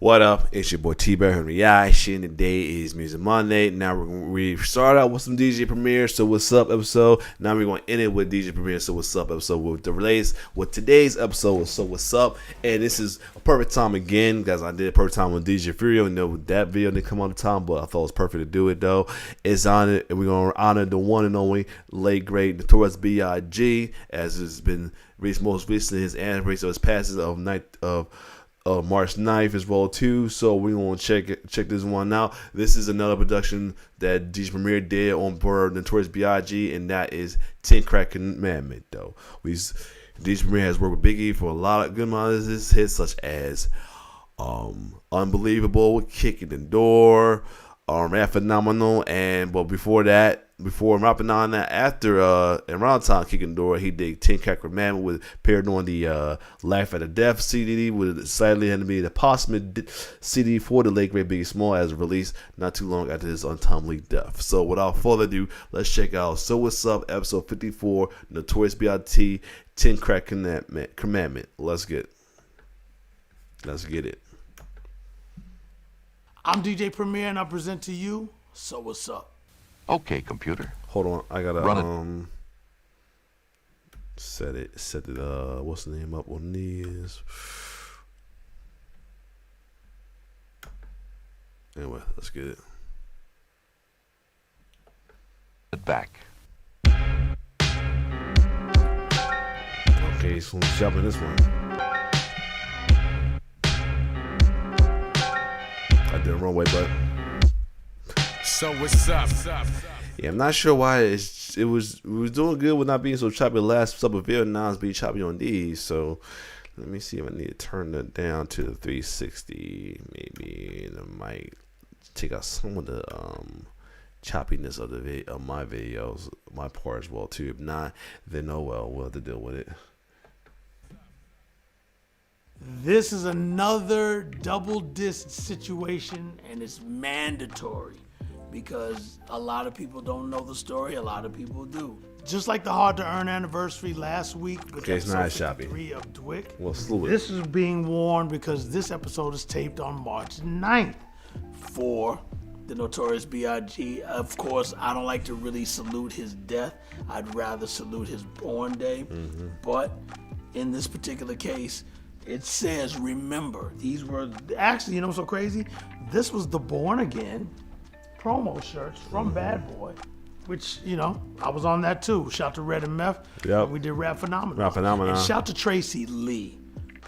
What up? It's your boy T-Bear and Reaction. Today is Music Monday. Now we start out with some DJ Premier. So what's up episode? Now we're going to end it with DJ Premier. So what's up episode with the release with today's episode. So what's up? And this is a perfect time again, guys. I did a perfect time with DJ Furio. You know that video didn't come on the time, but I thought it was perfect to do it though. It's on it, and we're going to honor the one and only late great Notorious B.I.G. as it's been most recently his anniversary, so his passing of March 9th as well too. So we're gonna check this one out. This is another production that DJ Premier did on board Notorious B.I.G. and that is 10 Crack Commandment though. DJ Premier has worked with Biggie for a lot of good amount of his hits such as Unbelievable, Kicking the Door, Rap Phenomenal, but before rapping on that, after around time Kicking the Door, he did 10 Crack Commandment with paired on the Life at the Death CD, with sadly had to be the posthumous CD for the late great Biggie Small as released not too long after his untimely death. So without further ado, let's check out So What's Up, episode 54, Notorious B.I.G. 10 Crack Commandment. Let's get it. I'm DJ Premier and I present to you So What's Up. Okay, computer. Hold on, I gotta set it what's the name up on these. Anyway, let's get it. Back. Okay, so let's jump in this one. I did it the wrong way, but So what's up? yeah, I'm not sure why it was doing good with not being so choppy the last couple of videos. Now it's being choppy on these. So let me see if I need to turn that down to the 360. Maybe and I might take out some of the choppiness of my videos, my part as well too. If not, then oh well, we'll have to deal with it. This is another double disc situation and it's mandatory because a lot of people don't know the story, a lot of people do. Just like the Hard to Earn anniversary last week with it's not episode choppy. 53 of Dwick. Well, slew it. This is being warned because this episode is taped on March 9th for the Notorious B.I.G. Of course, I don't like to really salute his death. I'd rather salute his born day. But in this particular case, it says, remember, these were actually, you know what's so crazy? This was the Born Again promo shirts from Bad Boy, which, you know, I was on that too. Shout to Red and Meth. Yep. We did Rap Phenomenal. And shout to Tracy Lee,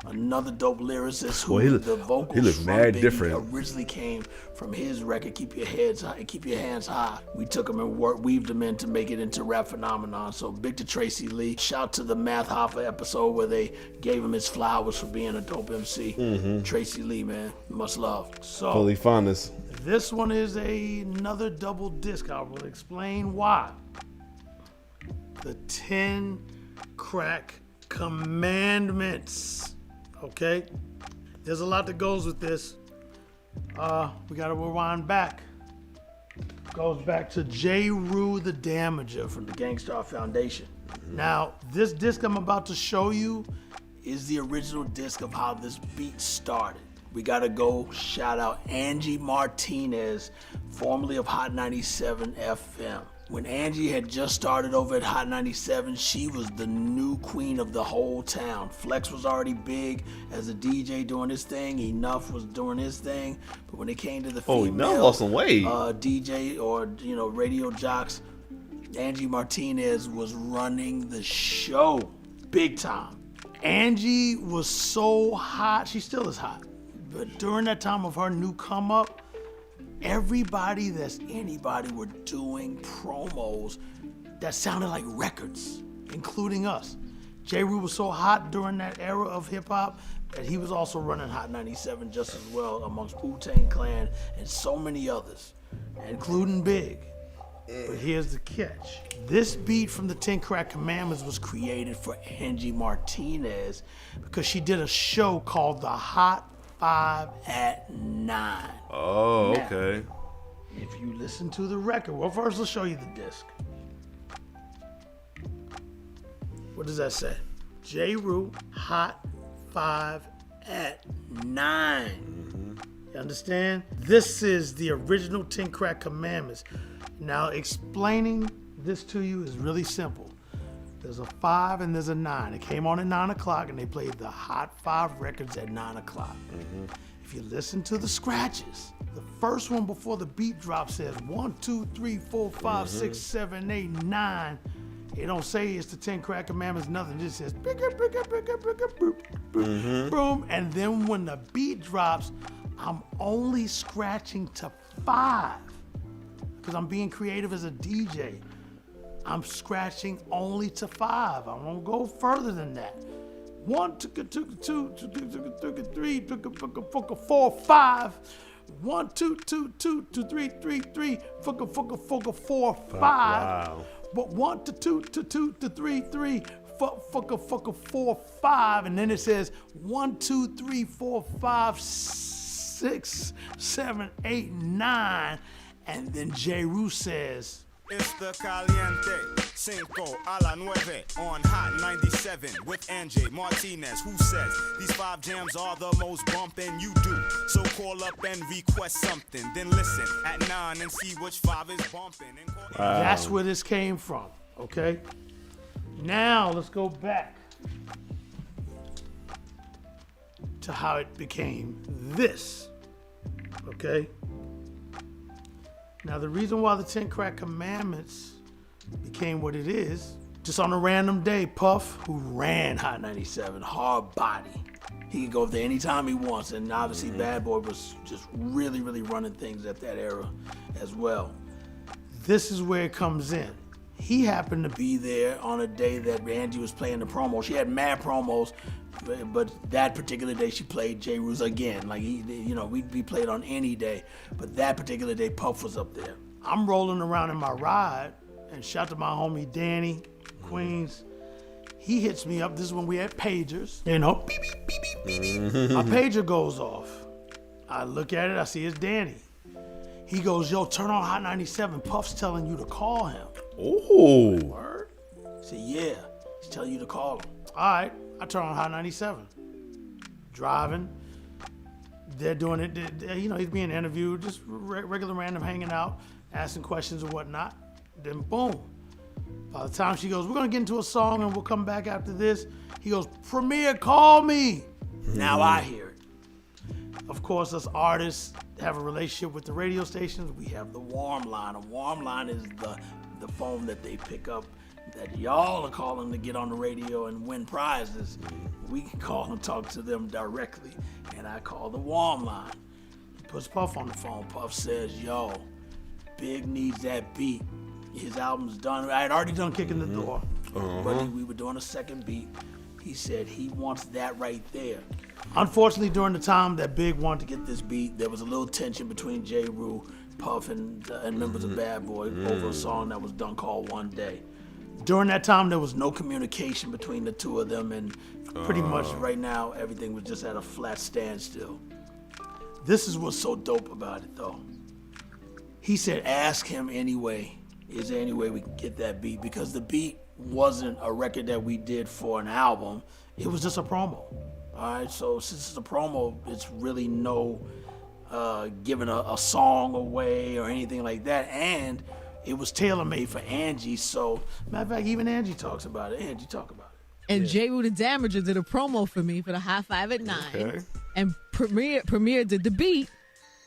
another dope lyricist who the vocals looked from mad Biggie different. originally came from his record, Keep Your Hands High. We took them and weaved them in to make it into Rap Phenomenon. So big to Tracy Lee. Shout to the Math Hoffa episode where they gave him his flowers for being a dope MC. Tracy Lee, man, much love. So Fully fondness. this one is another double disc. I will explain why. The 10 Crack Commandments. Okay, there's a lot that goes with this. We gotta rewind back. Goes back to J. Rue the Damager from the Gangstar Foundation. Now, this disc I'm about to show you is the original disc of how this beat started. We gotta go shout out Angie Martinez, formerly of Hot 97 FM. When Angie had just started over at Hot 97, she was the new queen of the whole town. Flex was already big as a DJ doing his thing. Enough was doing his thing. But when it came to the female Enough lost some weight. DJ or radio jocks, Angie Martinez was running the show big time. Angie was so hot. She still is hot. But during that time of her new come up, everybody that's anybody were doing promos that sounded like records, including us. J. Rue was so hot during that era of hip hop that he was also running Hot 97 just as well amongst Wu-Tang Clan and so many others, including Big. But here's the catch. This beat from the 10 Crack Commandments was created for Angie Martinez because she did a show called The Hot 5 at 9. Oh, okay. Now, if you listen to the record, well, first let's show you the disc. What does that say? J. Rue, Hot 5 at 9. You understand? This is the original 10 Crack Commandments. Now, explaining this to you is really simple. There's a 5 and there's a 9. It came on at 9 o'clock and they played the Hot 5 records at 9 o'clock. If you listen to the scratches, the first one before the beat drop says 1, 2, 3, 4, 5, 6, 7, 8, 9. It don't say it's the 10 Crack Commandments, nothing. It just says boom. And then when the beat drops, I'm only scratching to 5 because I'm being creative as a DJ. I'm scratching only to 5. I won't go further than that. 1, 2, 3, 4, 5. 1, 2, 2, 2, 3, 3, 3, 4, 5. Wow. But 1 to 2 to 2 to 3, 3, 4, 5, and then it says 1, 2, 3, 4, 5, 6, 7, 8, 9, and then J. Rue says, It's the Caliente, Cinco a la Nueve on Hot 97 with Angie Martinez, who says these 5 jams are the most bumpin' you do. So call up and request something, then listen at 9 and see which 5 is bumpin'. That's where this came from, okay? Now let's go back to how it became this, okay? Now the reason why the 10 Crack Commandments became what it is, just on a random day, Puff, who ran Hot 97, hard body, he could go there anytime he wants, and obviously Bad Boy was just really, really running things at that era as well. This is where it comes in. He happened to be there on a day that Angie was playing the promo. She had mad promos, but that particular day she played J. Rue's again. Like, we played on any day, but that particular day Puff was up there. I'm rolling around in my ride, and shout to my homie Danny, Queens. He hits me up. This is when we had pagers. Beep, beep, beep, beep, beep, beep. My pager goes off. I look at it, I see it's Danny. He goes, yo, turn on Hot 97. Puff's telling you to call him. Oh. Word? I said, yeah, he's telling you to call him. All right, I turn on Hot 97. Driving. They're doing it. He's being interviewed, just regular random hanging out, asking questions and whatnot. Then boom. By the time she goes, we're going to get into a song and we'll come back after this. He goes, Premier, call me. Now I hear it. Of course, us artists have a relationship with the radio stations. We have the warm line. A warm line is the phone that they pick up that y'all are calling to get on the radio and win prizes. We can call and talk to them directly. And I call the warm line. He puts Puff on the phone. Puff says, yo, Big needs that beat. His album's done. I had already done Kicking the Door, but we were doing a second beat. He said he wants that right there. Unfortunately, during the time that Big wanted to get this beat, there was a little tension between J. Rue, Puff, and members of Bad Boy over a song that was done called One Day. During that time, there was no communication between the two of them, and pretty much right now, everything was just at a flat standstill. This is what's so dope about it, though. He said, ask him anyway. Is there any way we can get that beat? Because the beat wasn't a record that we did for an album. It was just a promo. All right, so since it's a promo, it's really no giving a song away or anything like that. And it was tailor-made for Angie. So, matter of fact, even Angie talks about it. Angie, talk about it. And J. Rue the Damager did a promo for me for the High Five at 9. Okay. And Premier did the beat.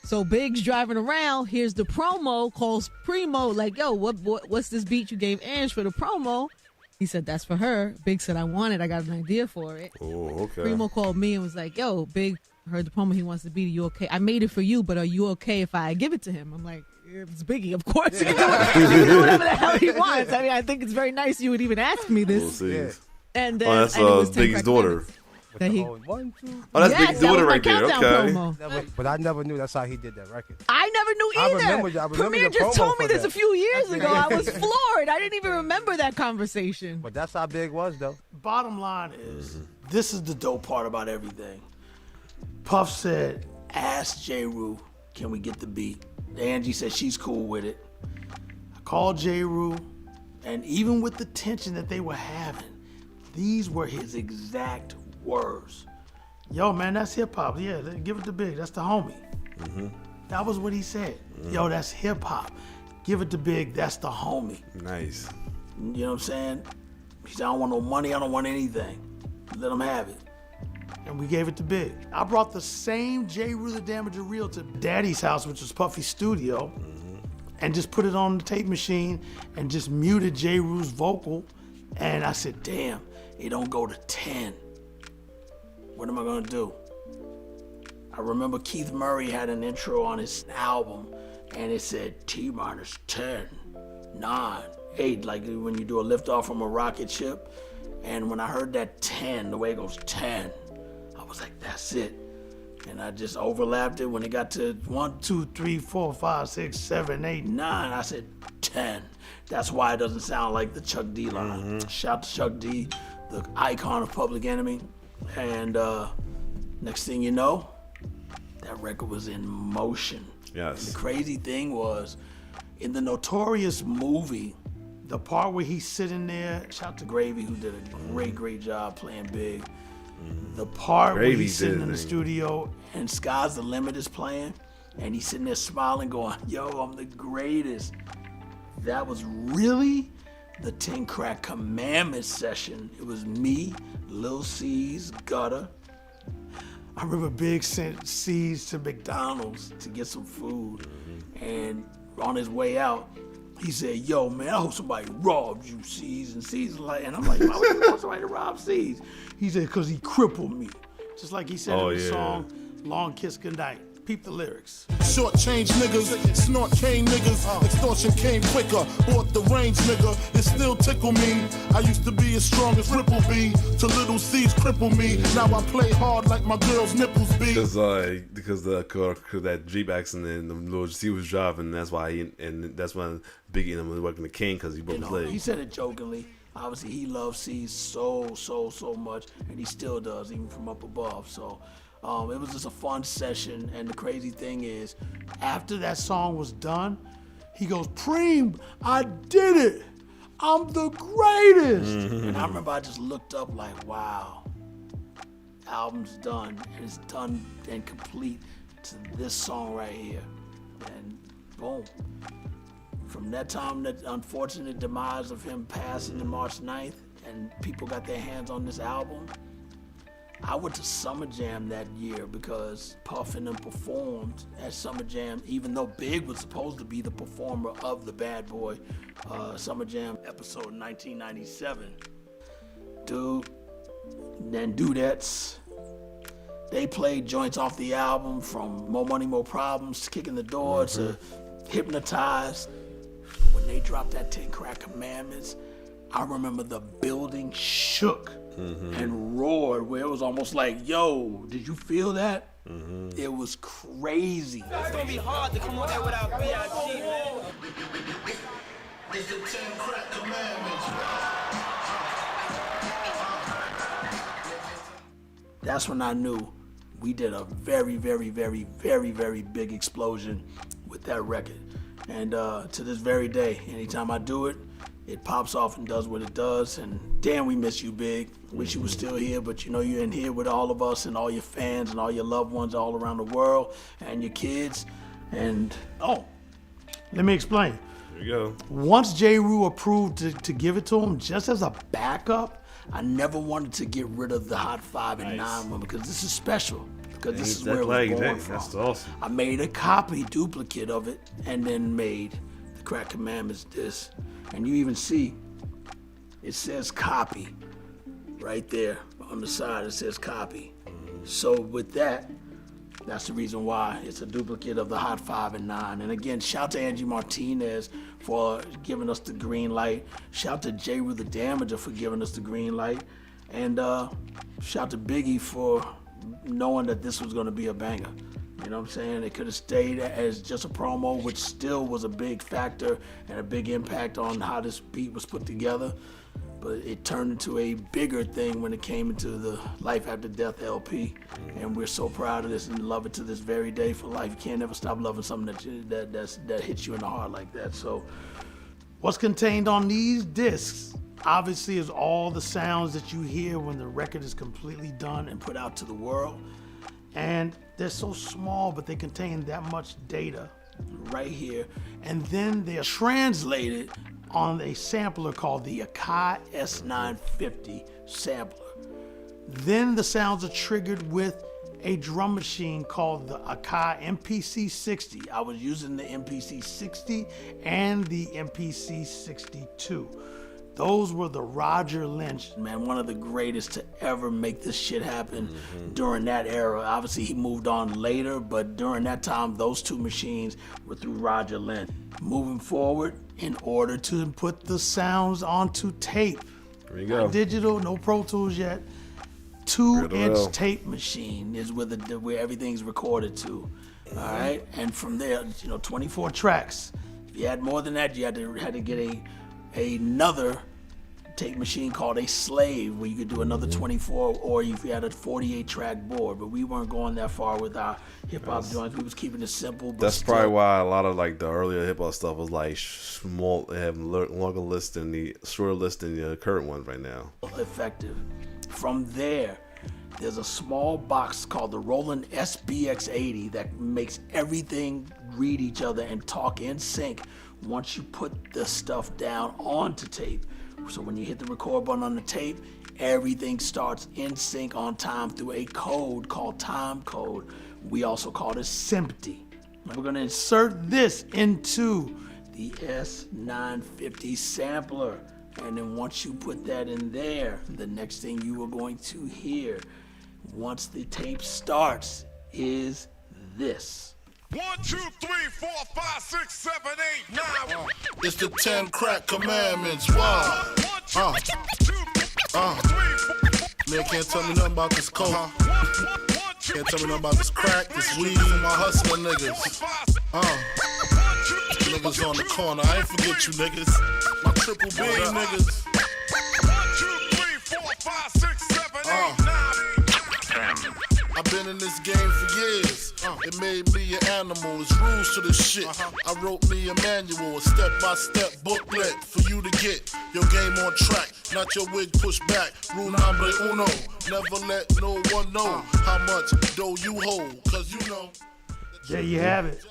So Big's driving around, here's the promo, calls Primo, like, yo, what's this beat you gave Ange for the promo? He said, that's for her. Big said, I want it. I got an idea for it. Oh, okay. Primo called me and was like, yo, Big heard the promo. He wants the beat. Are you okay? I made it for you, but are you okay if I give it to him? I'm like, it's Biggie, of course. He can do whatever the hell he wants. I mean, I think it's very nice you would even ask me this. We'll see. And then, That's and it was 10 Biggie's Crack daughter. Minutes. That he, Oh, yes, that's Biggie's that was daughter my right there. countdown Okay. promo. But I never knew that's how he did that record. I never knew I either. remember Premier the just promo told me for this that. a few years ago. I was floored. I didn't even remember that conversation. But that's how Big was, though. Bottom line is, this is the dope part about everything. Puff said, ask J. Rue, can we get the beat? Angie said she's cool with it. I called J. Rue, and even with the tension that they were having, these were his exact words. Yo, man, that's hip hop. Yeah, give it to Big. That's the homie. That was what he said. Yo, that's hip hop. Give it to Big. That's the homie. Nice. You know what I'm saying? He said, I don't want no money. I don't want anything. Let him have it. And we gave it to Big. I brought the same J. Rue the Damager reel to Daddy's house, which was Puffy's studio, and just put it on the tape machine and just muted J. Rue's vocal. And I said, damn, it don't go to 10. What am I gonna do? I remember Keith Murray had an intro on his album, and it said T-minus 10, 9, 8, like when you do a liftoff from a rocket ship. And when I heard that 10, the way it goes 10, I was like, that's it. And I just overlapped it. When it got to 1, 2, 3, 4, 5, 6, 7, 8, 9, I said 10. That's why it doesn't sound like the Chuck D line. Shout to Chuck D, the icon of Public Enemy. And next thing you know, that record was in motion. Yes. And the crazy thing was, in the Notorious movie, the part where he's sitting there, shout to Gravy, who did a great job playing Big. The part where he's sitting in the studio and Sky's the Limit is playing, and he's sitting there smiling, going, yo, I'm the greatest. That was really the 10 Crack Commandments session. It was me, Lil C's, Gutter. I remember Big sent C's to McDonald's to get some food, and on his way out, he said, yo, man, I hope somebody robbed you, C's. And C's like, and I'm like, why would you want somebody to rob C's? He said, because he crippled me. Just like he said in the song, Long Kiss Goodnight. Peep the lyrics. Short change niggas, snort cane niggas, extortion came quicker, bought the range nigga, it still tickle me. I used to be as strong as Ripple B, to little C's cripple me. Now I play hard like my girl's nipples be. Because that G-Backs and then the little C was driving, that's why that's when Biggie and him was working the King, because he broke his leg. He said it jokingly. Obviously, he loves C's so much, and he still does, even from up above. So it was just a fun session, and the crazy thing is, after that song was done, he goes, Preem, I did it. I'm the greatest. And I remember I just looked up like, wow, album's done, and it's done and complete to this song right here. And boom. From that time, that unfortunate demise of him passing on March 9th, and people got their hands on this album, I went to Summer Jam that year because Puff and them performed at Summer Jam, even though Big was supposed to be the performer of the Bad Boy Summer Jam episode 1997. Dude, then Dudettes, they played joints off the album from More Money, More Problems, Kicking the Door to Hypnotized. When they dropped that 10 Crack Commandments, I remember the building shook and roared, where it was almost like, yo, did you feel that? It was crazy. It's gonna be hard to come on there without B.I.G, man. It's the 10 Crack Commandments. That's when I knew we did a very big explosion with that record. And to this very day, anytime I do it, it pops off and does what it does. And damn, we miss you, Big. Wish you were still here, but you know you're in here with all of us and all your fans and all your loved ones all around the world and your kids. And let me explain. There you go. Once J. Rue approved to give it to him, just as a backup, I never wanted to get rid of the Hot 5 and 9 one because this is special. Because this is where it was born from. That's awesome. I made a duplicate of it, and then made the Crack Commandments disc. And you even see, it says copy right there on the side. It says copy. So with that, that's the reason why it's a duplicate of the Hot 5 and 9. And again, shout to Angie Martinez for giving us the green light. Shout to J. Rue the Damager for giving us the green light. And shout to Biggie for knowing that this was going to be a banger. You know what I'm saying? It could have stayed as just a promo, which still was a big factor and a big impact on how this beat was put together. But it turned into a bigger thing when it came into the Life After Death LP. And we're so proud of this and love it to this very day for life. You can't ever stop loving something that hits you in the heart like that. So what's contained on these discs obviously is all the sounds that you hear when the record is completely done and put out to the world. And they're so small, but they contain that much data right here. And then they're translated on a sampler called the Akai S950 sampler. Then the sounds are triggered with a drum machine called the Akai MPC60. I was using the MPC60 and the MPC62. Those were the Roger Lynch, man, one of the greatest to ever make this shit happen during that era. Obviously, he moved on later, but during that time, those two machines were through Roger Lynch. Moving forward, in order to put the sounds onto tape, There you go. not digital, no Pro Tools yet, 2-inch tape machine is where everything's recorded to. All right, and from there, 24 tracks. If you had more than that, you had to get another tape machine called a slave, where you could do another 24, or if you had a 48 track board. But we weren't going that far with our hip hop joints. We was keeping it simple. But That's probably why a lot of like the earlier hip hop stuff was like small, they have longer list than the shorter list than the current ones right now. effective. From there, there's a small box called the Roland SBX80 that makes everything read each other and talk in sync once you put the stuff down onto tape. So when you hit the record button on the tape, everything starts in sync on time through a code called time code. We also call it SMPTE. We're going to insert this into the S950 sampler. And then once you put that in there, the next thing you are going to hear, once the tape starts, is this. 1, 2, 3, 4, 5, 6, 7, 8, 9. It's the 10 crack commandments. Wow. Man can't tell me nothing about this coke. Can't tell me nothing about this crack, this weed for my hustling niggas. Niggas on the corner, I ain't forget you niggas. My triple B niggas. 1, 2, 3, 4, 5, 6, 7, 8, 9. I've been in this game for years. It made me an animal. There's rules to this shit. I wrote me a manual, a step-by-step booklet for you to get your game on track. Not your wig pushed back. Rule number uno. Never let no one know how much dough you hold. Cause you know. There you have it.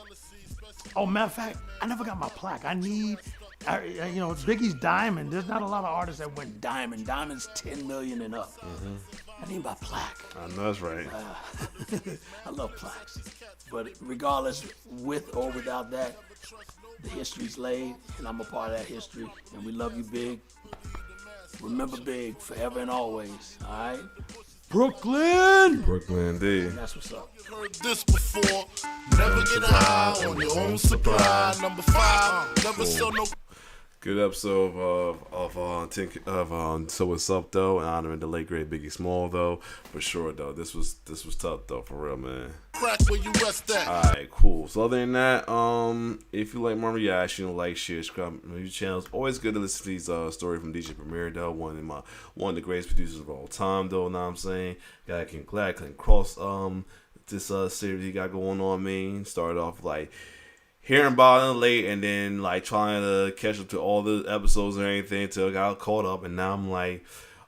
Oh, matter of fact, I never got my plaque. I need, Biggie's Diamond. There's not a lot of artists that went Diamond. Diamond's 10 million and up. I need my plaque. I know that's right. I love plaques. But regardless, with or without that, the history's laid, and I'm a part of that history. And we love you, Big. Remember Big forever and always, all right? Brooklyn! Brooklyn, indeed. And that's what's up. Heard this before. Never get high on your own supply. Number 5. Never sell no. Good episode of So What's Up though, and honoring the late great Biggie Small though, for sure though. This was tough though, for real, man. Crack where you rest at. Alright, cool. So other than that, if you like my reaction, like, share, subscribe to my YouTube channels. Always good to listen to these stories from DJ Premier though, one of the greatest producers of all time though. Know what I'm saying? Guy can cross this series he got going on. Man, started off like hearing about it late, and then like trying to catch up to all the episodes and everything till I got caught up, and now I'm like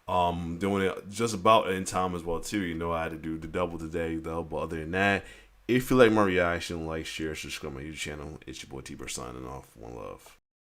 doing it just about in time as well too. I had to do the double today though. But other than that, if you like my reaction, like, share, subscribe to my YouTube channel. It's your boy T-Bird signing off. One love.